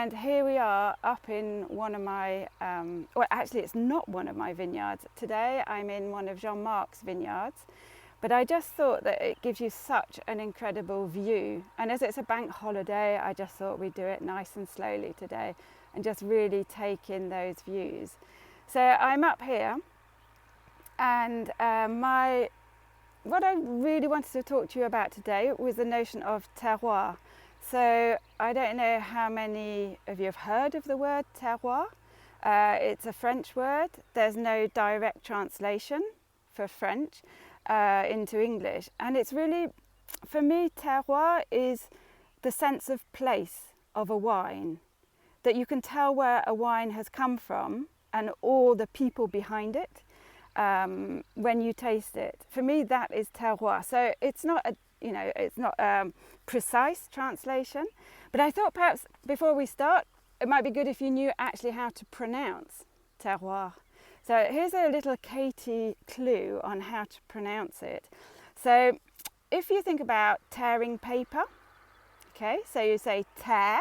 And here we are up in one of my, well actually it's not one of my vineyards. Today I'm in one of Jean-Marc's vineyards, but I just thought that it gives you such an incredible view. And as it's a bank holiday, I just thought we'd do it nice and slowly today and just really take in those views. So I'm up here, and what I really wanted to talk to you about today was the notion of terroir. So I don't know how many of you have heard of the word terroir. It's a French word. There's no direct translation for French into English. And it's really, for me, terroir is the sense of place of a wine, that you can tell where a wine has come from and all the people behind it when you taste it. For me, that is terroir. So it's not a, it's not a precise translation, but I thought perhaps before we start, it might be good if you knew actually how to pronounce terroir. So here's a little Katie clue on how to pronounce it. So if you think about tearing paper, okay, so you say tear,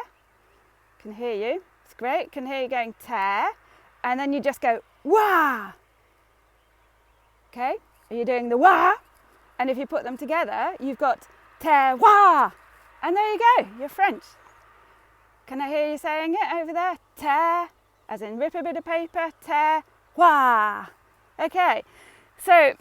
can hear you, it's great, can hear you going tear, and then you just go wah, okay, you're doing the wah, and if you put them together, you've got terroir, and there you go, you're French. Can I hear you saying it over there? Tear, as in rip a bit of paper, terroir. Okay, so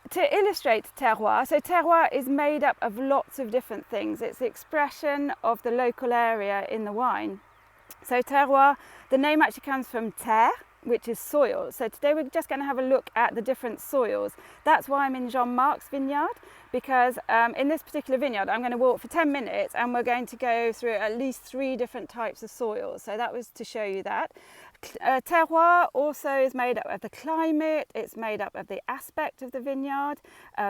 to illustrate terroir, so terroir is made up of lots of different things. It's the expression of the local area in the wine. So terroir, the name actually comes from terre, which is soil. So today we're just going to have a look at the different soils. That's why I'm in Jean-Marc's vineyard, because in this particular vineyard I'm going to walk for 10 minutes and we're going to go through at least 3 different types of soils. So that was to show you that. Terroir also is made up of the climate, it's made up of the aspect of the vineyard,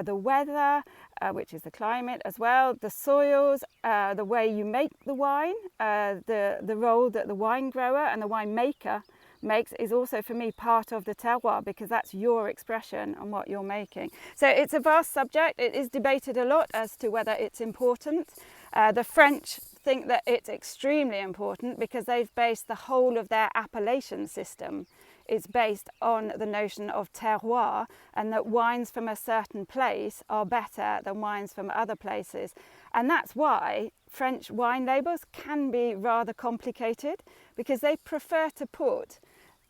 the weather, which is the climate as well, the soils, the way you make the wine, the role that the wine grower and the wine maker makes is also for me part of the terroir, because that's your expression on what you're making. So it's a vast subject. It is debated a lot as to whether it's important. The French think that it's extremely important because they've based the whole of their appellation system is based on the notion of terroir, and that wines from a certain place are better than wines from other places. And that's why French wine labels can be rather complicated, because they prefer to put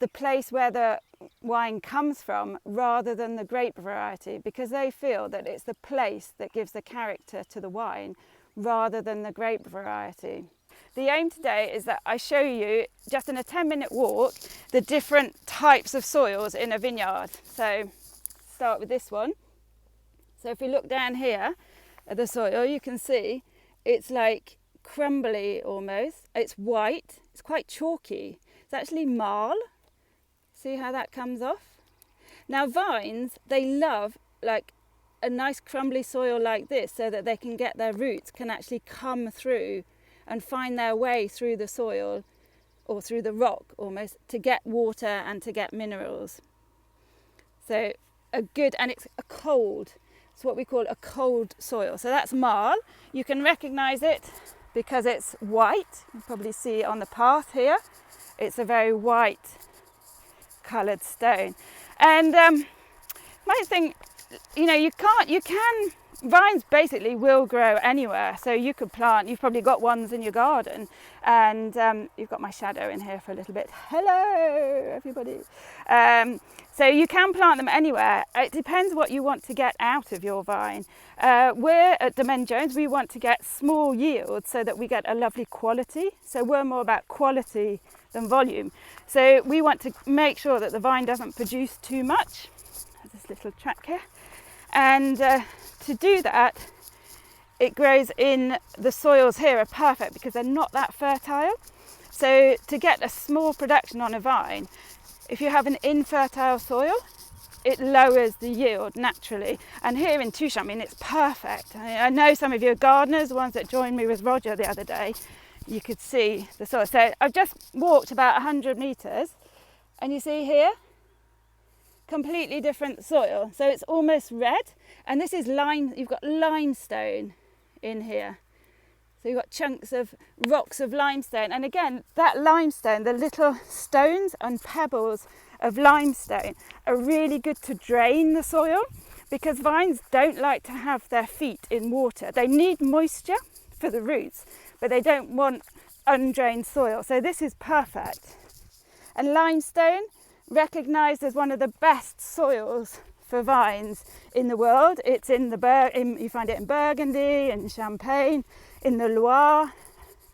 the place where the wine comes from rather than the grape variety, because they feel that it's the place that gives the character to the wine rather than the grape variety. The aim today is that I show you, just in a 10-minute walk, the different types of soils in a vineyard. So start with this one. So if we look down here at the soil, you can see it's like crumbly almost. It's white, it's quite chalky. It's actually marl. See how that comes off? Now vines, they love like a nice crumbly soil like this, so that they can get their roots, can actually come through and find their way through the soil or through the rock almost to get water and to get minerals. So a good, and it's a cold, it's what we call a cold soil. So that's marl. You can recognize it because it's white. You probably see it on the path here. It's a very white coloured stone. And my thing, vines basically will grow anywhere. So you could plant, you've probably got ones in your garden, and you've got my shadow in here for a little bit. Hello, everybody. So you can plant them anywhere. It depends what you want to get out of your vine. We're at Domaine Jones, we want to get small yields so that we get a lovely quality. So we're more about quality than volume. So we want to make sure that the vine doesn't produce too much. There's this little track here. And to do that, it grows in the soils here are perfect because they're not that fertile. So to get a small production on a vine, if you have an infertile soil, it lowers the yield naturally. And here in Touche, I mean, it's perfect. I know some of you are gardeners, the ones that joined me with Roger the other day, you could see the soil. So I've just walked about 100 metres, and you see here, completely different soil. So it's almost red, and this is you've got limestone in here. So you've got chunks of rocks of limestone, and again, that limestone, the little stones and pebbles of limestone are really good to drain the soil, because vines don't like to have their feet in water. They need moisture for the roots, but they don't want undrained soil. So this is perfect. And limestone, recognised as one of the best soils for vines in the world. It's in you find it in Burgundy, in Champagne, in the Loire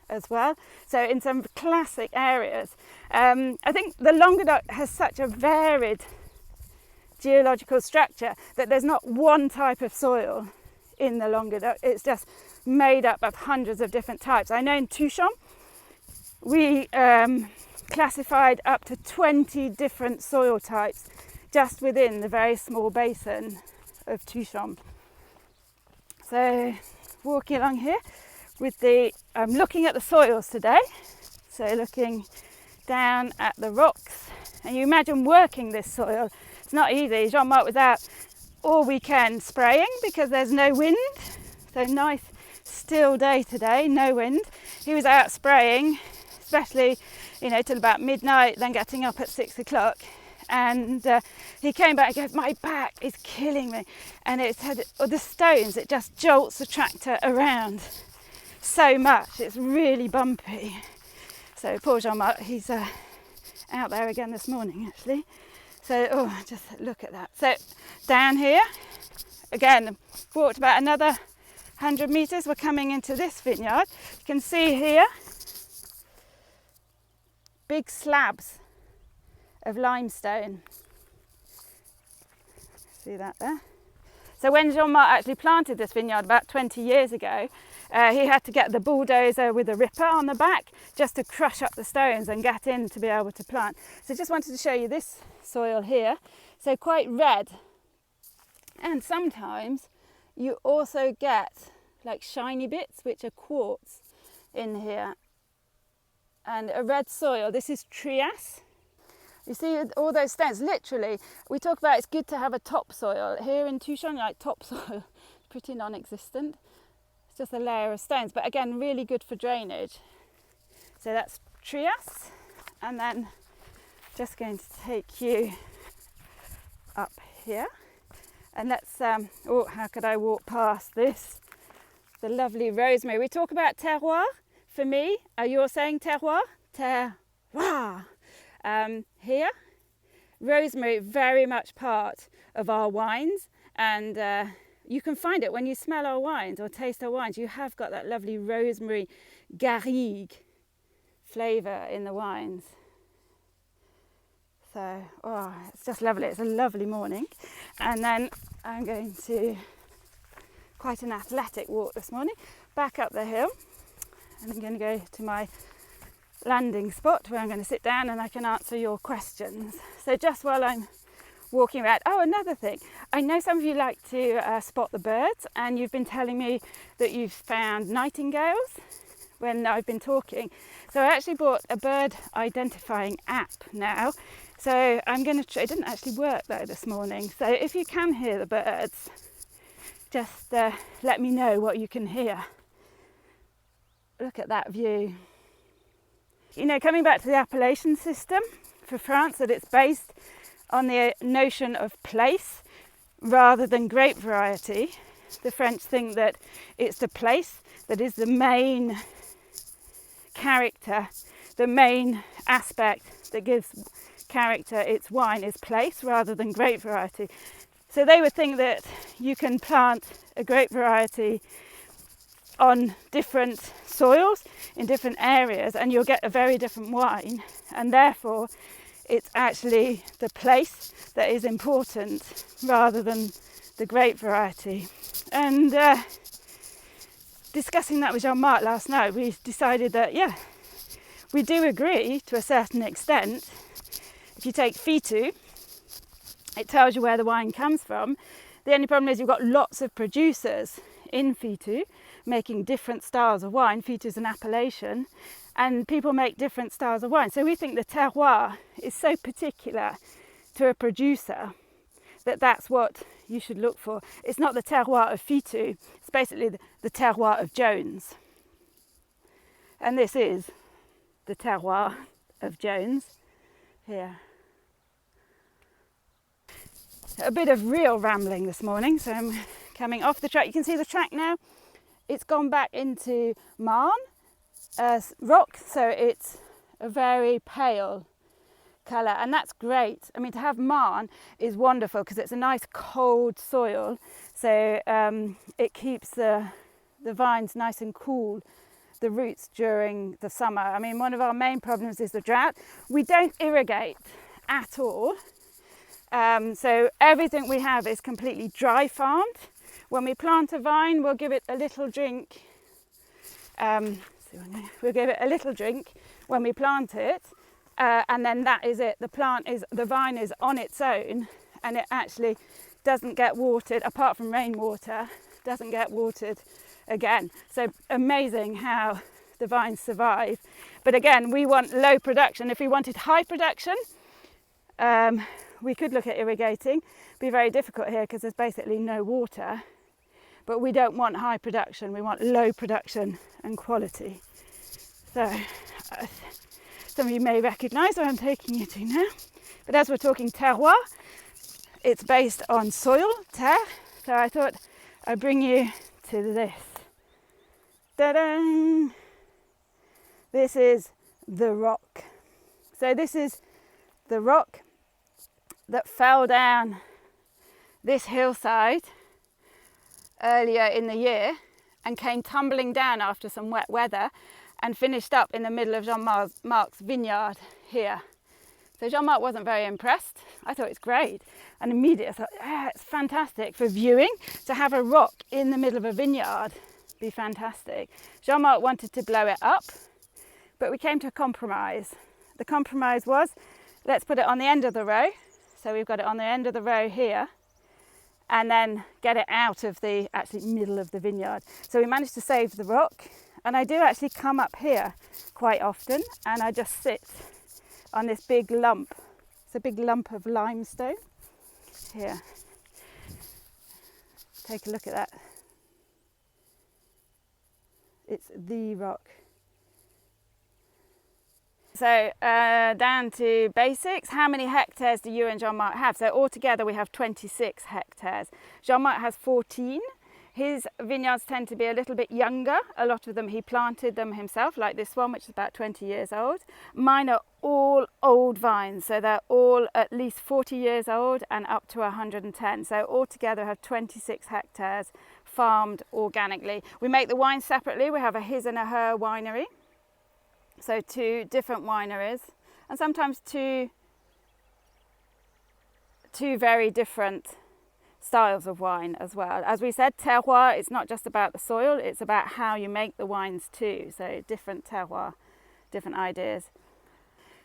as well. So in some classic areas. I think the Languedoc has such a varied geological structure that there's not one type of soil in the Languedoc. It's just made up of hundreds of different types. I know in Touchon we classified up to 20 different soil types just within the very small basin of Touchon. So walking along here with I'm looking at the soils today, so looking down at the rocks, and you imagine working this soil. It's not easy. Jean-Marc was out all weekend spraying because there's no wind, so nice still day today, no wind. He was out spraying, especially till about midnight, then getting up at 6 o'clock, and he came back and goes, my back is killing me, and it's had the stones, it just jolts the tractor around so much, it's really bumpy. So poor Jean-Marc, he's out there again this morning actually. So just look at that. So down here again, walked about another 100 meters, we're coming into this vineyard. You can see here big slabs of limestone. See that there? So when Jean-Marc actually planted this vineyard about 20 years ago, he had to get the bulldozer with a ripper on the back just to crush up the stones and get in to be able to plant. So just wanted to show you this soil here. So quite red. And sometimes you also get like shiny bits, which are quartz in here. And a red soil, this is trias. You see all those stones, literally, we talk about it's good to have a topsoil. Here in Touchon, like topsoil, pretty non-existent. It's just a layer of stones, but again, really good for drainage. So that's trias. And then just going to take you up here. And let's, how could I walk past this? The lovely rosemary. We talk about terroir. For me, you're saying terroir? Terroir. Here, rosemary, very much part of our wines, and you can find it when you smell our wines or taste our wines. You have got that lovely rosemary garrigue flavour in the wines. So, it's just lovely. It's a lovely morning. And then I'm going to quite an athletic walk this morning, back up the hill, and I'm going to go to my landing spot where I'm going to sit down and I can answer your questions. So just while I'm walking around, another thing, I know some of you like to spot the birds, and you've been telling me that you've found nightingales when I've been talking. So I actually bought a bird identifying app now. So I'm going to it didn't actually work though this morning. So if you can hear the birds, just let me know what you can hear. Look at that view. Coming back to the appellation system for France, that it's based on the notion of place rather than grape variety. The French think that it's the place that is the main character, the main aspect that gives character its wine is place rather than grape variety. So they would think that you can plant a grape variety on different soils in different areas and you'll get a very different wine, and therefore it's actually the place that is important rather than the grape variety. And discussing that with Jean-Marc last night, we decided that we do agree to a certain extent. If you take Fitu, it tells you where the wine comes from. The only problem is you've got lots of producers in Fitu making different styles of wine. Fitu is an appellation, and people make different styles of wine. So we think the terroir is so particular to a producer that that's what you should look for. It's not the terroir of Fitu, it's basically the terroir of Jones. And this is the terroir of Jones here. A bit of real rambling this morning, so I'm coming off the track. You can see the track now. It's gone back into marne rock, so it's a very pale colour, and that's great. I mean, to have marne is wonderful because it's a nice cold soil, so it keeps the vines nice and cool, the roots during the summer. I mean, one of our main problems is the drought. We don't irrigate at all, so everything we have is completely dry farmed. When we plant a vine, we'll give it a little drink. We'll give it a little drink when we plant it, and then that is it. The vine is on its own, and it actually doesn't get watered, apart from rainwater, doesn't get watered again. So amazing how the vines survive. But again, we want low production. If we wanted high production, we could look at irrigating. It'd be very difficult here because there's basically no water. But we don't want high production, we want low production and quality. So some of you may recognise where I'm taking you to now. But as we're talking terroir, it's based on soil, terre. So I thought I'd bring you to this. Ta-da! This is the rock. So this is the rock that fell down this hillside earlier in the year and came tumbling down after some wet weather and finished up in the middle of Jean-Marc's vineyard here. So Jean-Marc wasn't very impressed. I thought it's great, and immediately I thought, it's fantastic for viewing to have a rock in the middle of a vineyard. Be fantastic. Jean-Marc wanted to blow it up, but we came to a compromise. The compromise was, let's put it on the end of the row. So we've got it on the end of the row here, and then get it out of the actually middle of the vineyard. So we managed to save the rock, and I do actually come up here quite often, and I just sit on this big lump. It's a big lump of limestone here. Take a look at that. It's the rock. So down to basics. How many hectares do you and Jean-Marc have? So altogether we have 26 hectares. Jean-Marc has 14. His vineyards tend to be a little bit younger. A lot of them he planted them himself, like this one, which is about 20 years old. Mine are all old vines, so they're all at least 40 years old and up to 110. So altogether I have 26 hectares farmed organically. We make the wine separately. We have a his and a her winery. So two different wineries, and sometimes two very different styles of wine as well. As we said, terroir, it's not just about the soil, it's about how you make the wines too. So different terroir, different ideas.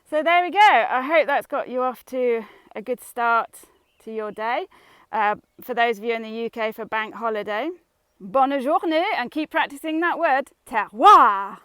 So there we go. I hope that's got you off to a good start to your day. For those of you in the UK for bank holiday, bonne journée, and keep practicing that word, terroir.